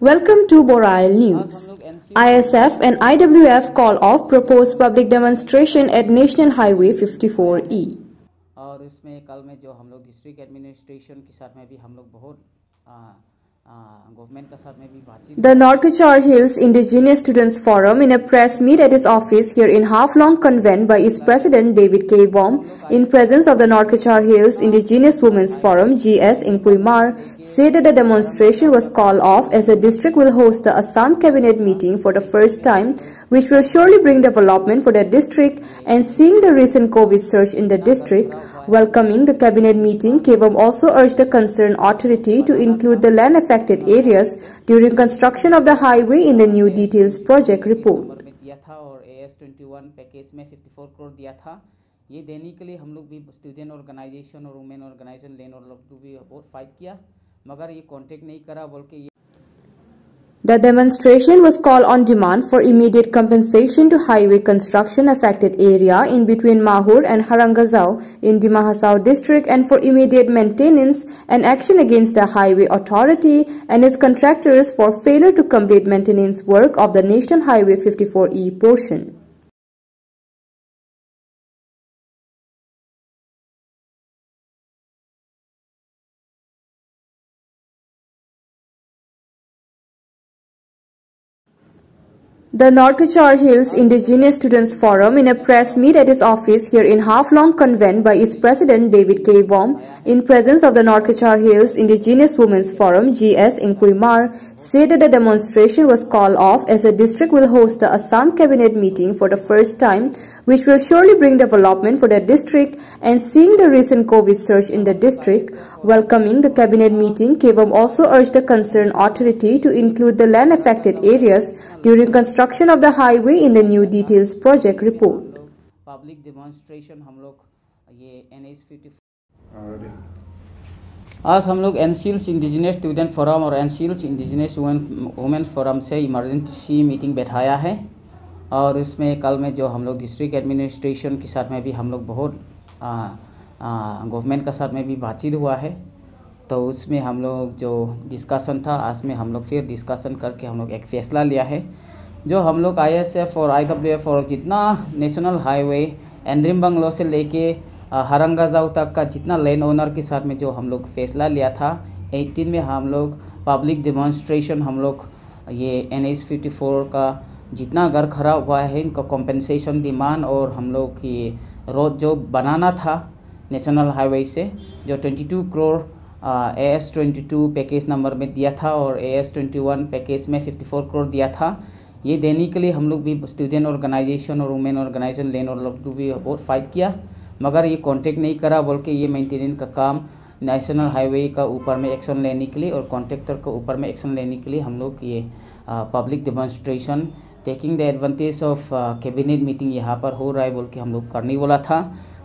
Welcome to Borail News. ISF and IWF call off proposed public demonstration at National Highway 54E. और इसमें कल में जो हम लोग डिस्ट्रिक्ट एडमिनिस्ट्रेशन के साथ में भी हम लोग बहुत गवर्नमेंट के साथ में भी बातचीत। The North Kachar Hills Indigenous Students Forum in a press meet at its office here in Haflong convened by its president David K. Wom in presence of the North Kachar Hills Indigenous Women's Forum GS in Puimar said that the demonstration was called off as the district will host the Assam cabinet meeting for the first time, which will surely bring development for the district. And seeing the recent COVID surge in the district, welcoming the cabinet meeting, KWOM also urged the concerned authority to include the land affected areas during construction of the highway in the new details project report. दिया था और AS21 package में 54 करोड़ दिया था। ये देने के लिए हम लोग भी स्टूडेंट ऑर्गेनाइजेशन और वुमेन ऑर्गेनाइजेशन लेन और लोग भी बहुत फाइट किया, मगर ये कांटेक्ट नहीं करा बोल के। The demonstration was called on demand for immediate compensation to highway construction affected area in between Mahur and Harangazao in Dima Hasao district and for immediate maintenance and action against the highway authority and its contractors for failure to complete maintenance work of the National Highway 54E portion. The North Kachar Hills Indigenous Students Forum in a press meet at its office here in Haflong convened by its president David K. Wom in presence of the North Kachar Hills Indigenous Women's Forum GS in Puimar said that the demonstration was called off as the district will host the Assam cabinet meeting for the first time, which will surely bring development for the district. And seeing the recent COVID surge in the district, welcoming the cabinet meeting, KWOM also urged the concerned authority to include the land affected areas during construction of the highway in the new details project report. Public demonstration हम लोग ये NH54 आज हम लोग एनसीएल्स indigenous student forum और एनसीएल्स indigenous women forum से emergency meeting बैठाया है। और इसमें कल में जो हम लोग डिस्ट्रिक्ट एडमिनिस्ट्रेशन के साथ में भी हम लोग बहुत गवर्नमेंट के साथ में भी बातचीत हुआ है। तो उसमें हम लोग जो डिस्कशन था, आज में हम लोग फिर डिस्कशन करके हम लोग एक फ़ैसला लिया है। जो हम लोग ISF और IWF और जितना नेशनल हाईवे एंड्रीम बंगलो से लेके हरंगाजाऊ तक का जितना लैंड ओनर के साथ में जो हम लोग फ़ैसला लिया था 18 में हम लोग पब्लिक डेमोन्स्ट्रेशन हम लोग ये NH54 का जितना घर खराब हुआ है इनका कॉम्पेंसेशन डिमांड और हम लोग ये रोड जो बनाना था नेशनल हाईवे से जो 22 करोड़ AS22 पैकेज नंबर में दिया था और AS21 पैकेज में 54 करोड़ दिया था। ये देने के लिए हम लोग भी स्टूडेंट ऑर्गेनाइजेशन और वुमेन ऑर्गेनाइजेशन लेन और लोग भी बहुत फाइट किया, मगर ये कांटेक्ट नहीं करा बोल के ये मेंटेनेंस का काम नेशनल हाईवे का ऊपर में एक्शन लेने के लिए और कॉन्ट्रैक्टर के ऊपर में एक्शन लेने के लिए हम लोग ये public demonstration taking the advantage of cabinet meeting यहाँ पर हो रहा है बोल के हम लोग करने वाला था।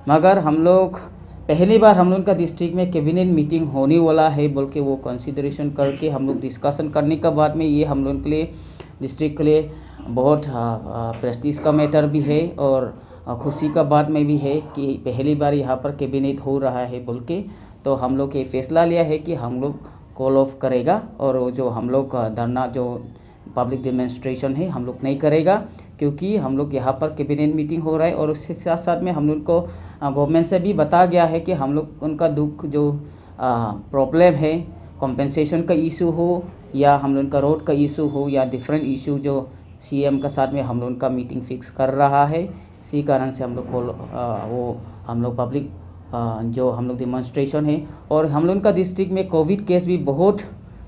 मगर हम लोग पहली बार हम लोग का डिस्ट्रिक्ट में कैबिनेट मीटिंग होने वाला है बोल के वो कंसिडरेशन करके हम लोग डिस्कशन करने के बाद में ये हम लोग के लिए डिस्ट्रिक्ट के लिए बहुत प्रेस्टीज का मैटर भी है और खुशी का बात में भी है कि पहली बार यहाँ पर कैबिनेट हो रहा है बोल के। तो हम लोग ये फैसला लिया है कि हम लोग कॉल ऑफ करेगा और जो हम लोग का धरना जो पब्लिक डेमोन्स्ट्रेशन है हम लोग नहीं करेगा, क्योंकि हम लोग यहाँ पर कैबिनेट मीटिंग हो रहा है। और उसके साथ साथ में हम लोग को गवर्नमेंट से भी बताया गया है कि हम लोग उनका दुख जो प्रॉब्लम है कॉम्पेंसेशन का इशू हो या हम लोग का रोड का इशू हो या डिफरेंट इशू जो CM का साथ में हम लोग का मीटिंग फिक्स कर रहा है, इसी कारण से हम लोग को वो हम लोग पब्लिक जो हम लोग डेमोन्स्ट्रेशन है। और हम लोग का डिस्ट्रिक्ट में कोविड केस भी बहुत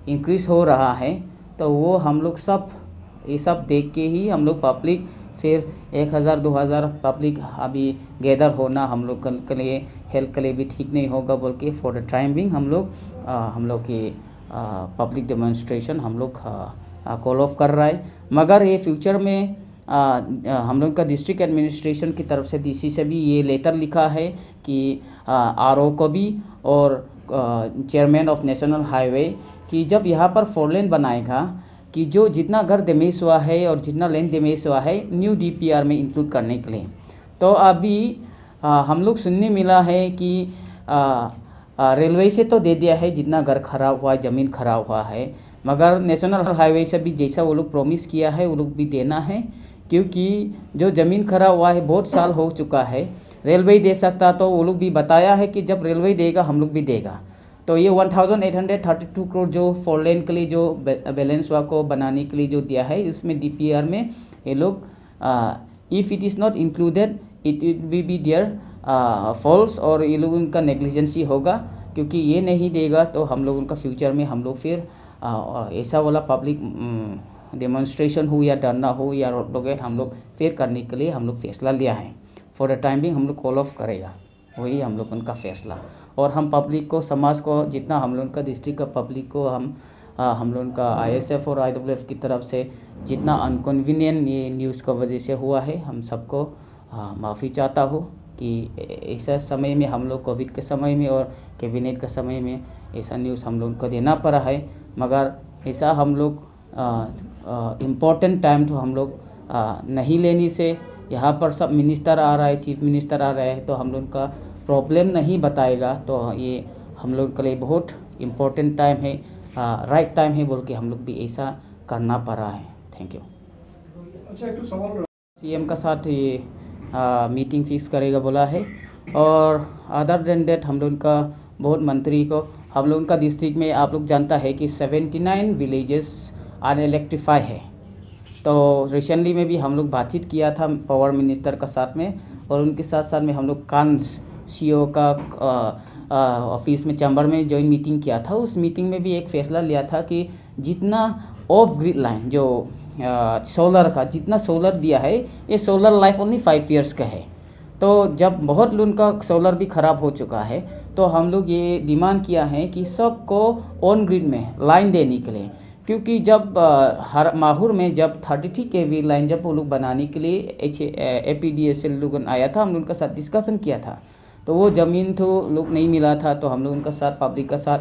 इंक्रीज़ हो रहा है, तो वो हम लोग सब ये सब देख के ही हम लोग पब्लिक फिर 1000-2000 पब्लिक अभी गैदर होना हम लोग के लिए हेल्थ के लिए भी ठीक नहीं होगा बोल के फॉर द टाइम बिंग हम लोग ये पब्लिक डेमोन्स्ट्रेशन हम लोग कॉल ऑफ कर रहा है। मगर ये फ्यूचर में हम लोग का डिस्ट्रिक्ट एडमिनिस्ट्रेशन की तरफ से DC से भी ये लेटर लिखा है कि RO को भी और चेयरमैन ऑफ नेशनल हाईवे कि जब यहाँ पर 4 लेन बनाएगा कि जो जितना घर डैमेज हुआ है और जितना लैंड डैमेज हुआ है न्यू DPR में इंक्लूड करने के लिए। तो अभी हम लोग सुनने मिला है कि रेलवे से तो दे दिया है जितना घर खराब हुआ है, ज़मीन खराब हुआ है, मगर नेशनल हाईवे से भी जैसा वो लोग प्रॉमिस किया है वो लोग भी देना है, क्योंकि जो ज़मीन खरा हुआ है बहुत साल हो चुका है। रेलवे दे सकता तो वो लोग भी बताया है कि जब रेलवे देगा हम लोग भी देगा। तो ये 1832 करोड़ जो 4 लेन के लिए जो बैलेंस वर्क को बनाने के लिए जो दिया है, इसमें DPR में ये लोग if it is not included it will be their falls, और ये लोग उनका नेग्लिजेंसी होगा, क्योंकि ये नहीं देगा तो हम लोग उनका फ्यूचर में हम लोग फिर ऐसा वाला पब्लिक डेमोन्स्ट्रेशन हो या धरना हो या रोड ब्लॉकेट हम लोग फिर करने के लिए हम लोग फैसला लिया है। फॉर द टाइमिंग हम लोग कॉल ऑफ करेगा, वही हम लोग उनका फैसला। और हम पब्लिक को, समाज को, जितना हम लोग का डिस्ट्रिक्ट का पब्लिक को हम लोग का ISF और IWF की तरफ से जितना अनकन्वीनियंट ये न्यूज़ का वजह से हुआ है, हम सबको माफ़ी चाहता हूँ कि ऐसा समय में हम लोग कोविड के समय में और कैबिनेट के समय में ऐसा न्यूज़ हम लोग को देना पड़ा है। मगर ऐसा हम लोग इम्पोर्टेंट टाइम तो हम लोग नहीं लेने से, यहाँ पर सब मिनिस्टर आ रहा है, चीफ मिनिस्टर आ रहा है, तो हम लोग का प्रॉब्लम नहीं बताएगा, तो ये हम लोग के लिए बहुत इम्पोर्टेंट टाइम है, राइट टाइम है बोल के हम लोग भी ऐसा करना पड़ा है। Thank you. CM का साथ ये मीटिंग फिक्स करेगा बोला है, और अदर देन डेट हम लोग का बहुत मंत्री को, हम लोग का डिस्ट्रिक्ट में आप लोग जानता है कि 79 विलेजेस अनइलेक्ट्रीफाई है। तो रिसेंटली में भी हम लोग बातचीत किया था पावर मिनिस्टर का साथ में, और उनके साथ साथ में हम लोग कांस CO का ऑफिस में चैम्बर में जॉइन मीटिंग किया था। उस मीटिंग में भी एक फैसला लिया था कि जितना ऑफ ग्रिड लाइन जो सोलर का जितना सोलर दिया है, ये सोलर लाइफ ओनली 5 ईयर्स का है। तो जब बहुत लोगों का सोलर भी ख़राब हो चुका है, तो हम लोग ये डिमांड किया है कि सबको ऑन ग्रिड में लाइन देने के लिए, क्योंकि जब माहौर में जब 33 kV लाइन जब वो लोग बनाने के लिए APDSL लोग आया था, हम लोग उनका साथ डिस्कशन किया था, तो वो ज़मीन तो लोग नहीं मिला था, तो हम लोग उनका साथ पब्लिक का साथ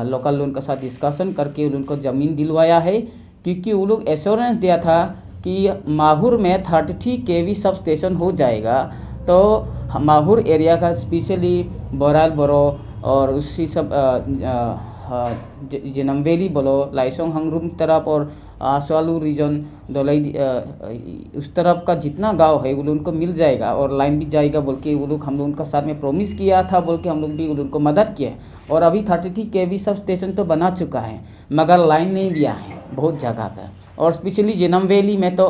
लोकल लोगों का साथ डिस्कशन करके उनको ज़मीन दिलवाया है, क्योंकि वो लोग एश्योरेंस दिया था कि माहौर में 33 kV सब स्टेशन हो जाएगा, तो माहौर एरिया का स्पेशली बोराल बोरो और उसी सब जिनम वैली बोलो, लाइसोंग हंगरूम तरफ और स्वालू रीजन दोलई उस तरफ का जितना गांव है वो लोग उनको मिल जाएगा और लाइन भी जाएगा बोल के वो लोग हम लोग उनका साथ में प्रॉमिस किया था, बोल के हम लोग भी उनको मदद किया। और अभी 33 kV सब स्टेशन तो बना चुका है, मगर लाइन नहीं दिया है बहुत जगह पर, और स्पेशली जिनम वैली में तो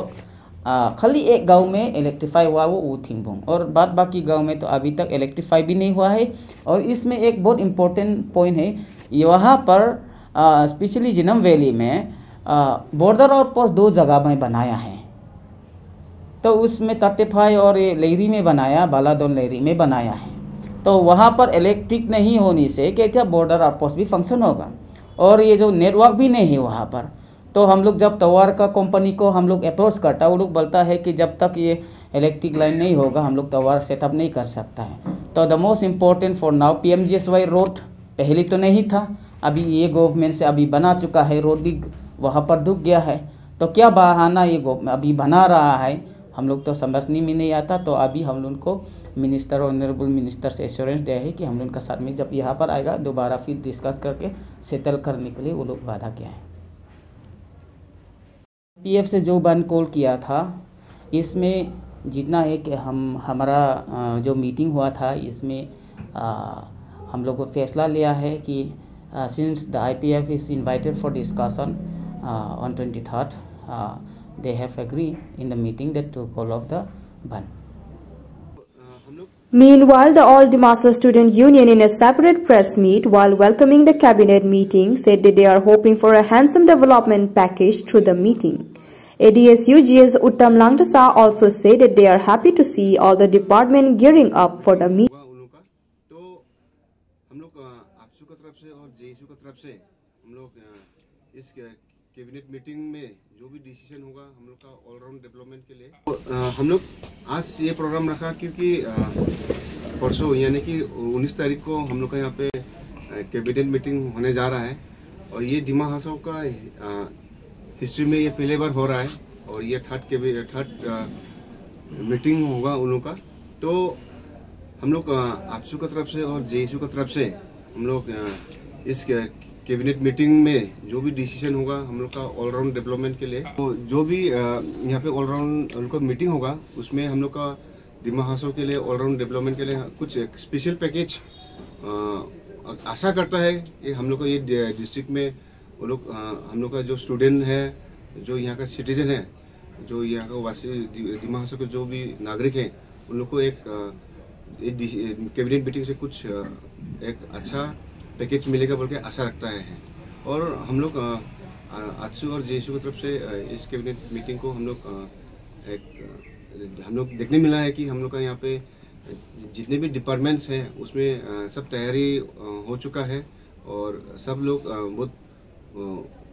खाली एक गांव में इलेक्ट्रीफाई हुआ वो थिंगबोंग, और बाद बाकी गांव में तो अभी तक इलेक्ट्रीफाई भी नहीं हुआ है। और इसमें एक बहुत इम्पोर्टेंट पॉइंट है, यहाँ पर स्पेशली जिनम वैली में बॉर्डर और पोस्ट 2 जगह में बनाया है, तो उसमें तट्टेफाई और ये लेहरी में बनाया, बालादोन लेहरी में बनाया है। तो वहाँ पर इलेक्ट्रिक नहीं होने से क्या बॉर्डर और पोस्ट भी फंक्शन होगा, और ये जो नेटवर्क भी नहीं है वहाँ पर। तो हम लोग जब तवार का कंपनी को हम लोग अप्रोच करता, वो लोग बोलता है कि जब तक ये इलेक्ट्रिक लाइन नहीं होगा हम लोग तवार सेटअप नहीं कर सकता है। तो the most important for now PMGSY road पहले तो नहीं था, अभी ये गवर्नमेंट से अभी बना चुका है, रोड भी वहाँ पर डूब गया है, तो क्या बहाना ये अभी बना रहा है, हम लोग तो समझने में नहीं आता। तो अभी हम लोग को मिनिस्टर, ऑनरेबल मिनिस्टर से एश्योरेंस दिया है कि हम लोग का साथ में जब यहाँ पर आएगा दोबारा फिर डिस्कस करके सेटल करने के लिए वो लोग वादा किया है। PF से जो बन कॉल किया था, इसमें जितना है कि हमारा जो मीटिंग हुआ था, इसमें हम लोग को फैसला लिया है कि since the IPF is invited for discussion on 23rd, they have agreed in the meeting that to call off the ban. Meanwhile, the All Dimasa Student Union, in a separate press meet while welcoming the cabinet meeting, said that they are hoping for a handsome development package through the meeting. ADSU GS Uttam Langtasa also said that they are happy to see all the department gearing up for the meeting. तो हम लोग आपसू की तरफ से और JSU की तरफ से हम लोग इस कैबिनेट मीटिंग में जो भी डिसीजन होगा हम लोग का ऑलराउंड डेवलपमेंट के लिए, तो हम लोग आज ये प्रोग्राम रखा क्योंकि परसों यानी कि 19 तारीख को हम लोग का यहाँ पे कैबिनेट मीटिंग होने जा रहा है, और ये डिमा हासाओ का हिस्ट्री में ये पहले बार हो रहा है, और ये थर्ड मीटिंग होगा उन लोग का। तो हम लोग आपसू की तरफ से और JSU की तरफ से हम लोग इस कैबिनेट मीटिंग में जो भी डिसीजन होगा हम लोग का ऑलराउंड डेवलपमेंट के लिए, तो जो भी यहाँ पे ऑलराउंड उनका मीटिंग होगा उसमें हम लोग का दिमा हासो के लिए ऑलराउंड डेवलपमेंट के लिए कुछ स्पेशल पैकेज आशा करता है कि हम लोग का ये डिस्ट्रिक्ट में वो लोग हम लोग का जो स्टूडेंट है, जो यहाँ का सिटीजन है, जो यहाँ का वासी दिमा हासो के जो भी नागरिक हैं, उन लोग को एक कैबिनेट मीटिंग से कुछ एक अच्छा पैकेज मिलेगा बोल के आशा रखता है। और हम लोग आजसू और जेएसयू की तरफ से इस कैबिनेट मीटिंग को हम लोग देखने मिला है कि हम लोग का यहाँ पे जितने भी डिपार्टमेंट्स हैं उसमें सब तैयारी हो चुका है और सब लोग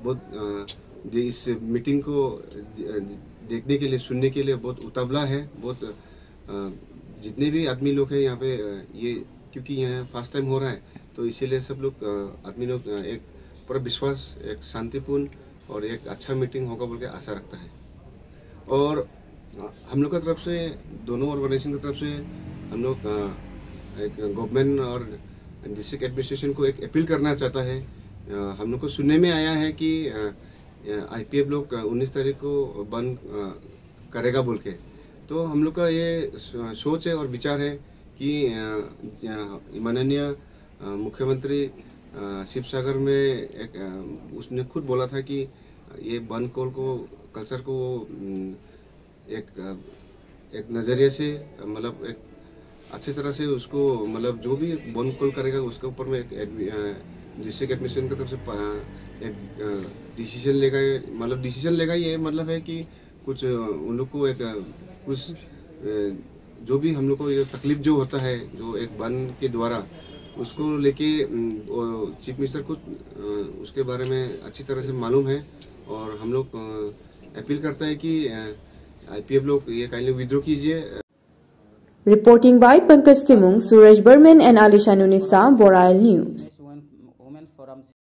बहुत इस मीटिंग को देखने के लिए, सुनने के लिए बहुत उतावला है। बहुत जितने भी आदमी लोग हैं यहाँ पे, ये क्योंकि यहाँ फर्स्ट टाइम हो रहा है तो इसीलिए सब लोग आदमी लोग एक पूरा विश्वास, एक शांतिपूर्ण और एक अच्छा मीटिंग होगा बोल के आशा रखता है। और हम लोग की तरफ से, दोनों ऑर्गेनाइजेशन की तरफ से हम लोग एक गवर्नमेंट और डिस्ट्रिक्ट एडमिनिस्ट्रेशन को एक अपील करना चाहता है। हम लोग को सुनने में आया है कि IPF लोग 19 तारीख को बंद करेगा बोल के, तो हम लोग का ये सोच है और विचार है कि माननीय मुख्यमंत्री शिवसागर में उसने खुद बोला था कि ये बंद कॉल को, कल्चर को एक नज़रिए से, मतलब एक अच्छी तरह से उसको, मतलब जो भी बंद कॉल करेगा उसके ऊपर में डिस्ट्रिक्ट एडमिनिस्ट्रेशन की तरफ से एक डिसीजन लेगा। मतलब डिसीजन लेगा, ये मतलब है कि कुछ उन लोग को एक कुछ जो भी हम लोग को ये तकलीफ जो होता है, जो एक बंद के द्वारा, उसको लेके चीफ मिनिस्टर को उसके बारे में अच्छी तरह से मालूम है। और हम लोग अपील करता है कि IPF लोग ये काइंडली विड्रॉ कीजिए। Reporting by Pankaj Timung, Suraj Burman and Alisha Nunisa, Boral News.